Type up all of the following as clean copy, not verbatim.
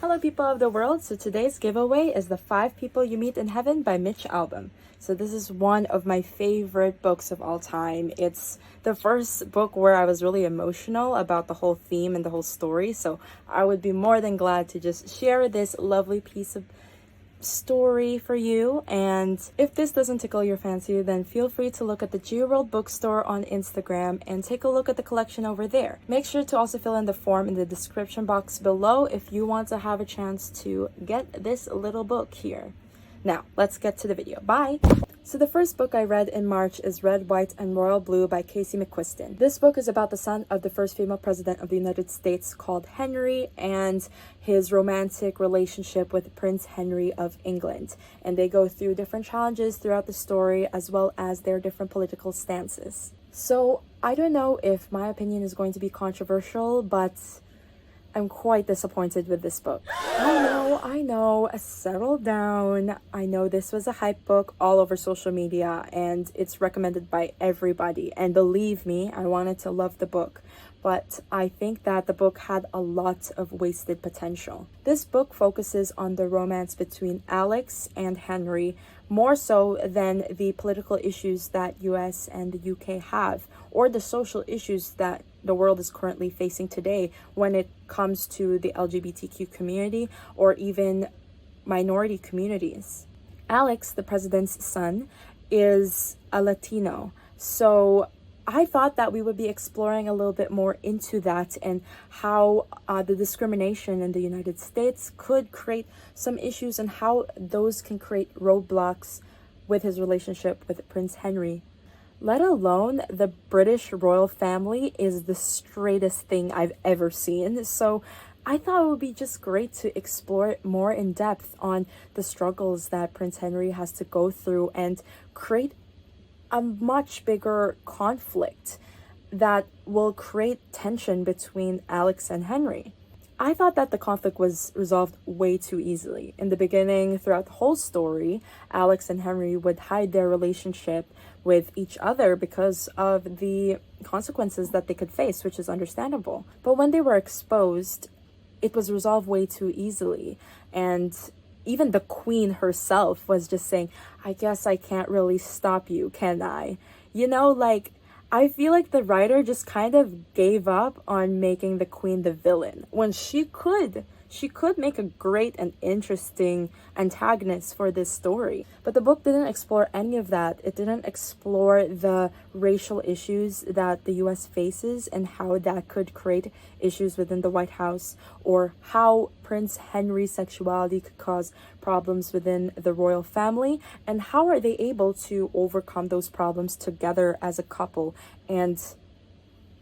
Hello people of the world, so today's giveaway is The 5 People You Meet in Heaven by Mitch Albom. So this is one of my favorite books of all time. It's the first book where I was really emotional about the whole theme and the whole story, so I would be more than glad to just share this lovely piece of story for you. And if this doesn't tickle your fancy, then feel free to look at the GeoWorld bookstore on Instagram and take a look at the collection over there. Make sure to also fill in the form in the description box below if you want to have a chance to get this little book here. Now, let's get to the video. Bye! So the first book I read in March is Red, White, and Royal Blue by Casey McQuiston. This book is about the son of the first female president of the United States called Henry and his romantic relationship with Prince Henry of England. And they go through different challenges throughout the story as well as their different political stances. So I don't know if my opinion is going to be controversial, but I'm quite disappointed with this book. I know, settle down. I know this was a hype book all over social media and it's recommended by everybody. And believe me, I wanted to love the book, but I think that the book had a lot of wasted potential. This book focuses on the romance between Alex and Henry, more so than the political issues that US and the UK have, or the social issues that the world is currently facing today when it comes to the LGBTQ community or even minority communities. Alex, the president's son, is a Latino, so I thought that we would be exploring a little bit more into that and how the discrimination in the United States could create some issues and how those can create roadblocks with his relationship with Prince Henry. Let alone the British royal family is the straightest thing I've ever seen. So I thought it would be just great to explore it more in depth on the struggles that Prince Henry has to go through and create a much bigger conflict that will create tension between Alex and Henry. I thought that the conflict was resolved way too easily. In the beginning, throughout the whole story, Alex and Henry would hide their relationship with each other because of the consequences that they could face, which is understandable. But when they were exposed, it was resolved way too easily. And even the queen herself was just saying, I guess I can't really stop you, can I? You know, like, I feel like the writer just kind of gave up on making the queen the villain when she could make a great and interesting antagonist for this story. But the book didn't explore any of that. It didn't explore the racial issues that the US faces and how that could create issues within the White House, or how Prince Henry's sexuality could cause problems within the royal family, and how are they able to overcome those problems together as a couple and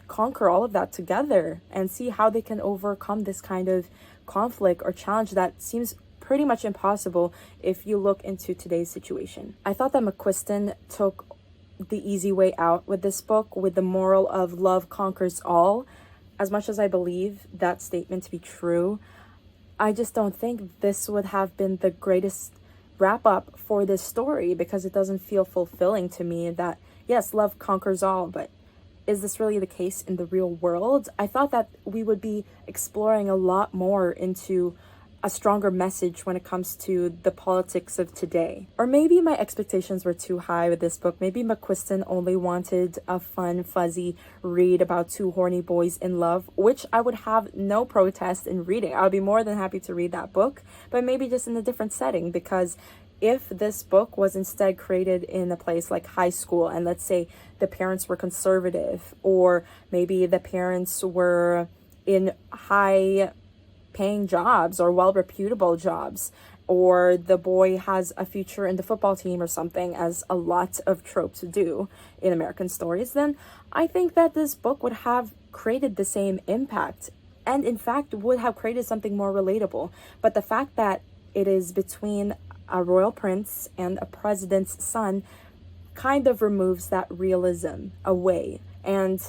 conquer all of that together and see how they can overcome this kind of conflict or challenge that seems pretty much impossible if you look into today's situation. I thought that McQuiston took the easy way out with this book, with the moral of love conquers all. As much as I believe that statement to be true, I just don't think this would have been the greatest wrap up for this story, because it doesn't feel fulfilling to me that yes, love conquers all, but is this really the case in the real world? I thought that we would be exploring a lot more into a stronger message when it comes to the politics of today. Or maybe my expectations were too high with this book. Maybe McQuiston only wanted a fun, fuzzy read about two horny boys in love, which I would have no protest in reading. I would be more than happy to read that book, but maybe just in a different setting, because if this book was instead created in a place like high school, and let's say the parents were conservative, or maybe the parents were in high paying jobs or well reputable jobs, or the boy has a future in the football team or something, as a lot of tropes do in American stories, then I think that this book would have created the same impact, and in fact would have created something more relatable. But the fact that it is between a royal prince and a president's son kind of removes that realism away, and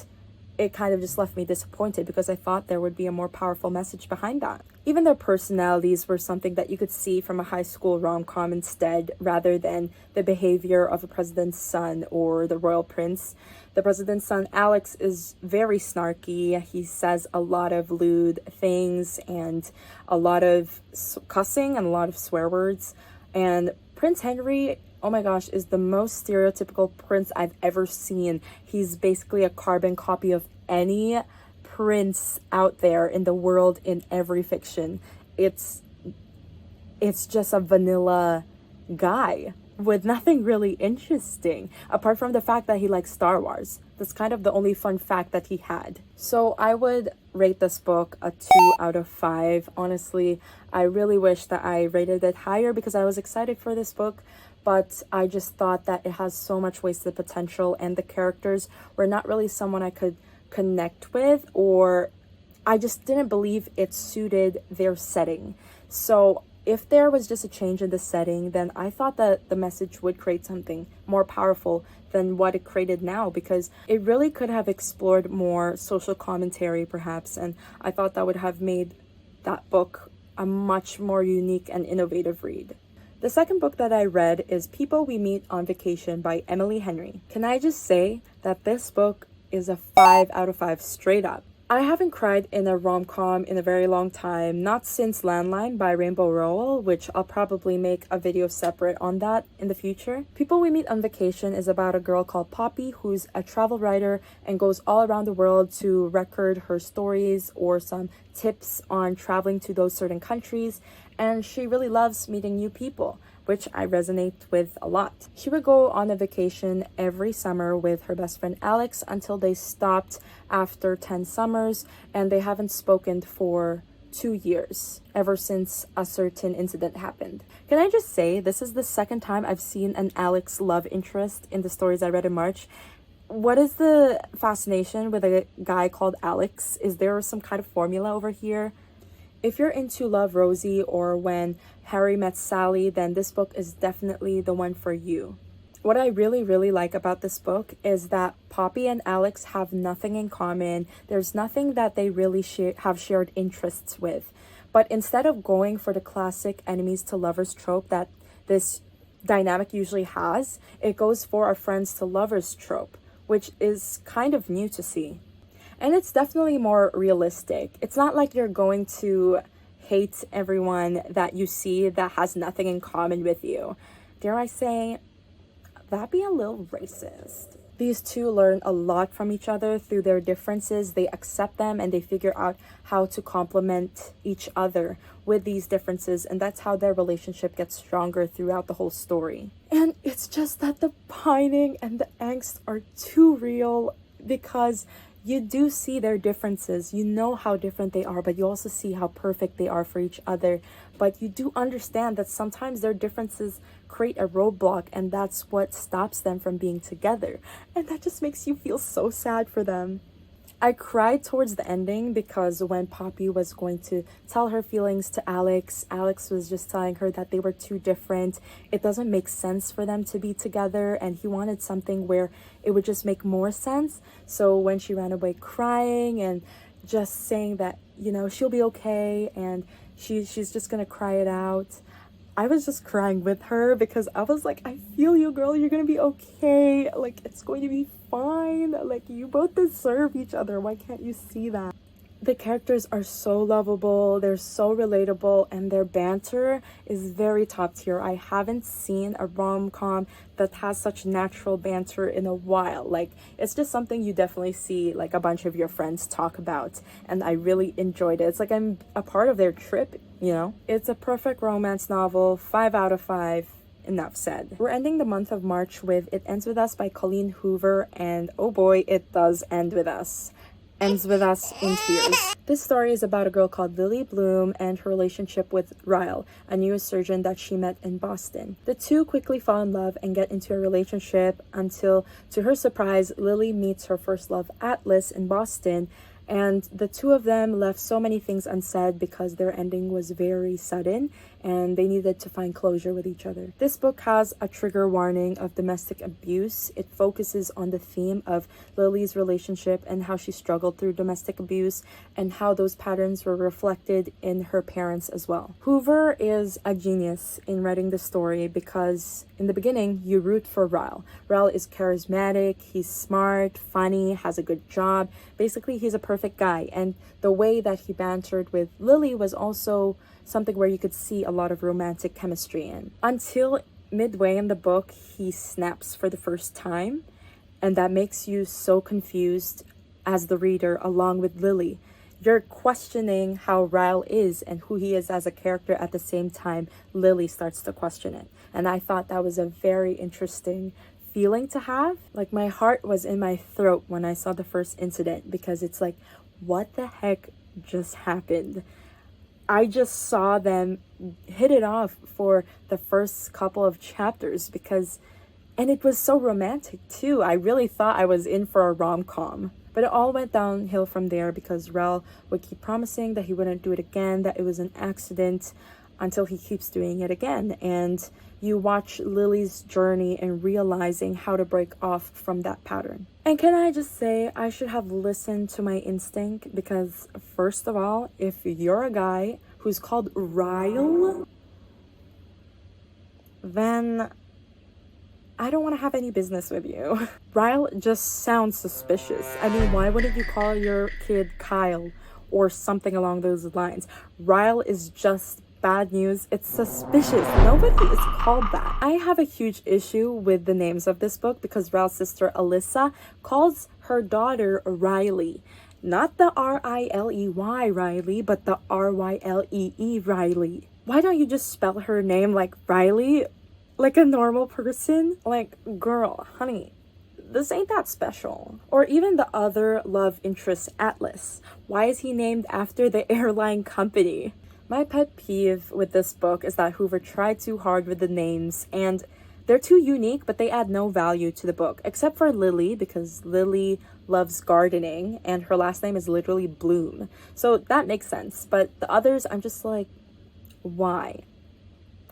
it kind of just left me disappointed because I thought there would be a more powerful message behind that. Even their personalities were something that you could see from a high school rom-com instead, rather than the behavior of a president's son or the royal prince. The president's son, Alex, is very snarky. He says a lot of lewd things and a lot of cussing and a lot of swear words. And Prince Henry, oh my gosh, is the most stereotypical prince I've ever seen. He's basically a carbon copy of any prince out there in the world in every fiction. It's just a vanilla guy with nothing really interesting apart from the fact that he likes Star Wars. That's kind of the only fun fact that he had. So I would rate this book a 2 out of 5. Honestly, I really wish that I rated it higher because I was excited for this book, but I just thought that it has so much wasted potential and the characters were not really someone I could connect with, or I just didn't believe it suited their setting. So if there was just a change in the setting, then I thought that the message would create something more powerful than what it created now, because it really could have explored more social commentary perhaps, and I thought that would have made that book a much more unique and innovative read. The second book that I read is People We Meet on Vacation by Emily Henry. Can I just say that this book is a 5 out of 5 straight up. I haven't cried in a rom-com in a very long time, not since Landline by Rainbow Rowell, which I'll probably make a video separate on that in the future. People We Meet on Vacation is about a girl called Poppy who's a travel writer and goes all around the world to record her stories or some tips on traveling to those certain countries, and she really loves meeting new people, which I resonate with a lot. She would go on a vacation every summer with her best friend Alex until they stopped after 10 summers, and they haven't spoken for 2 years, ever since a certain incident happened. Can I just say, this is the second time I've seen an Alex love interest in the stories I read in March. What is the fascination with a guy called Alex? Is there some kind of formula over here? If you're into Love, Rosie or When Harry Met Sally, then this book is definitely the one for you. What I really like about this book is that Poppy and Alex have nothing in common. There's nothing that they really have shared interests with. But instead of going for the classic enemies to lovers trope that this dynamic usually has, it goes for a friends to lovers trope, which is kind of new to see. And it's definitely more realistic. It's not like you're going to hate everyone that you see that has nothing in common with you. Dare I say, that'd be a little racist. These two learn a lot from each other through their differences. They accept them and they figure out how to complement each other with these differences. And that's how their relationship gets stronger throughout the whole story. And it's just that the pining and the angst are too real, because you do see their differences. You know how different they are, but you also see how perfect they are for each other. But you do understand that sometimes their differences create a roadblock, and that's what stops them from being together. And that just makes you feel so sad for them. I cried towards the ending because when Poppy was going to tell her feelings to Alex, Alex was just telling her that they were too different. It doesn't make sense for them to be together, and he wanted something where it would just make more sense. So when she ran away crying and just saying that, you know, she'll be okay and she's just gonna cry it out, I was just crying with her because I was like, I feel you, girl. You're gonna be okay. Like, it's going to be fine. Like, you both deserve each other. Why can't you see that? The characters are so lovable, they're so relatable, and their banter is very top tier. I haven't seen a rom-com that has such natural banter in a while. Like, it's just something you definitely see like a bunch of your friends talk about, and I really enjoyed it. It's like I'm a part of their trip, you know? It's a perfect romance novel, 5 out of 5. Enough said. We're ending the month of March with It Ends With Us by Colleen Hoover, and oh boy, it does end with us. Ends with us in tears. This story is about a girl called Lily Bloom and her relationship with Ryle, a new surgeon that she met in Boston. The two quickly fall in love and get into a relationship until, to her surprise, Lily meets her first love, Atlas, in Boston, And the two of them left so many things unsaid because their ending was very sudden and they needed to find closure with each other. This book has a trigger warning of domestic abuse. It focuses on the theme of Lily's relationship and how she struggled through domestic abuse and how those patterns were reflected in her parents as well. Hoover is a genius in writing the story because in the beginning, you root for Ryle. Ryle is charismatic, he's smart, funny, has a good job. Basically, he's a perfect guy. And the way that he bantered with Lily was also something where you could see a lot of romantic chemistry in. Until midway in the book, he snaps for the first time. And that makes you so confused as the reader along with Lily. You're questioning how Ryle is and who he is as a character at the same time Lily starts to question it. And I thought that was a very interesting feeling to have. Like, my heart was in my throat when I saw the first incident because it's like, what the heck just happened? I just saw them hit it off for the first couple of chapters and it was so romantic too. I really thought I was in for a rom-com. But it all went downhill from there because Rel would keep promising that he wouldn't do it again, that it was an accident, until he keeps doing it again. And you watch Lily's journey in realizing how to break off from that pattern. And can I just say, I should have listened to my instinct because, first of all, if you're a guy who's called Ryle, then I don't want to have any business with you. Ryle just sounds suspicious. I mean, why wouldn't you call your kid Kyle or something along those lines? Ryle is just bad news. It's suspicious. Nobody is called that. I have a huge issue with the names of this book because Ryle's sister Alyssa calls her daughter Riley. Not the R-I-L-E-Y Riley, but the R-Y-L-E-E Riley. Why don't you just spell her name like Riley? Like a normal person? Like, girl, honey, this ain't that special. Or even the other love interest, Atlas. Why is he named after the airline company? My pet peeve with this book is that Hoover tried too hard with the names, and they're too unique, but they add no value to the book, except for Lily, because Lily loves gardening, and her last name is literally Bloom. So that makes sense, but the others, I'm just like, why?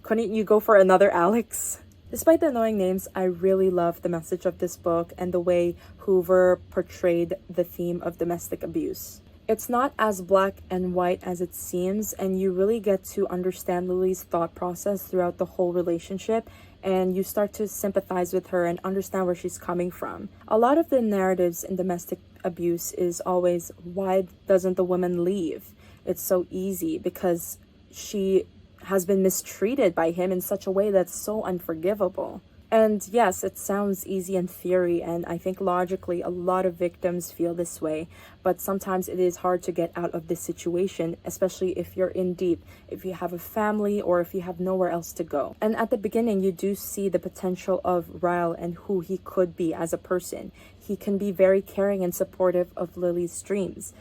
Couldn't you go for another Alex? Despite the annoying names, I really love the message of this book and the way Hoover portrayed the theme of domestic abuse. It's not as black and white as it seems, and you really get to understand Lily's thought process throughout the whole relationship, and you start to sympathize with her and understand where she's coming from. A lot of the narratives in domestic abuse is always, why doesn't the woman leave? It's so easy because she has been mistreated by him in such a way that's so unforgivable. And yes, it sounds easy in theory, and I think logically a lot of victims feel this way, but sometimes it is hard to get out of this situation, especially if you're in deep, if you have a family, or if you have nowhere else to go. And at the beginning, you do see the potential of Ryle and who he could be as a person. He can be very caring and supportive of Lily's dreams.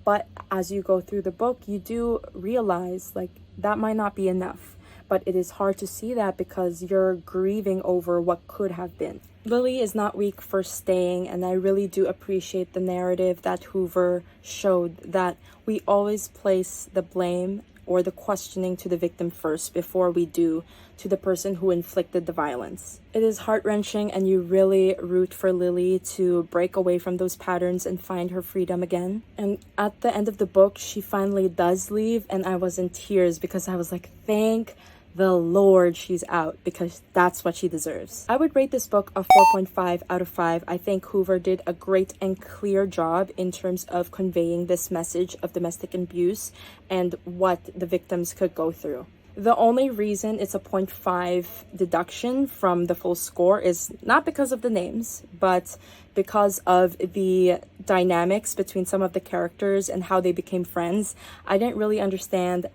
But as you go through the book, you do realize, like, that might not be enough. But it is hard to see that because you're grieving over what could have been. Lily is not weak for staying, and I really do appreciate the narrative that Hoover showed, that we always place the blame or the questioning to the victim first before we do to the person who inflicted the violence. It is heart-wrenching, and you really root for Lily to break away from those patterns and find her freedom again. And at the end of the book, she finally does leave, and I was in tears because I was like, thank the Lord she's out, because that's what she deserves. I would rate this book a 4.5 out of 5. I think Hoover did a great and clear job in terms of conveying this message of domestic abuse and what the victims could go through. The only reason it's a 0.5 deduction from the full score is not because of the names, but because of the dynamics between some of the characters and how they became friends. I didn't really understand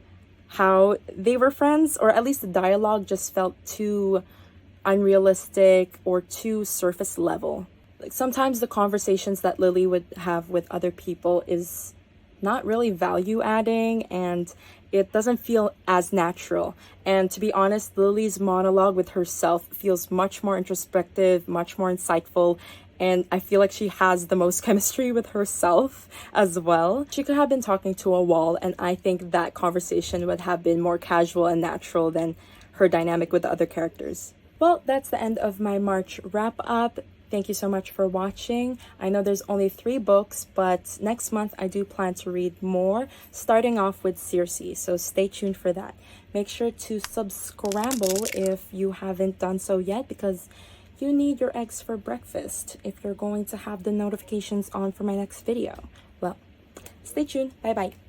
how they were friends, or at least the dialogue just felt too unrealistic or too surface level. Like, sometimes the conversations that Lily would have with other people is not really value adding, and it doesn't feel as natural. And to be honest, Lily's monologue with herself feels much more introspective, much more insightful, and I feel like she has the most chemistry with herself as well. She could have been talking to a wall, and I think that conversation would have been more casual and natural than her dynamic with the other characters. Well, that's the end of my March wrap up. Thank you so much for watching. I know there's only 3 books, but next month I do plan to read more, starting off with Circe, so stay tuned for that. Make sure to subscribe if you haven't done so yet, because you need your eggs for breakfast if you're going to have the notifications on for my next video. Well, stay tuned. Bye bye.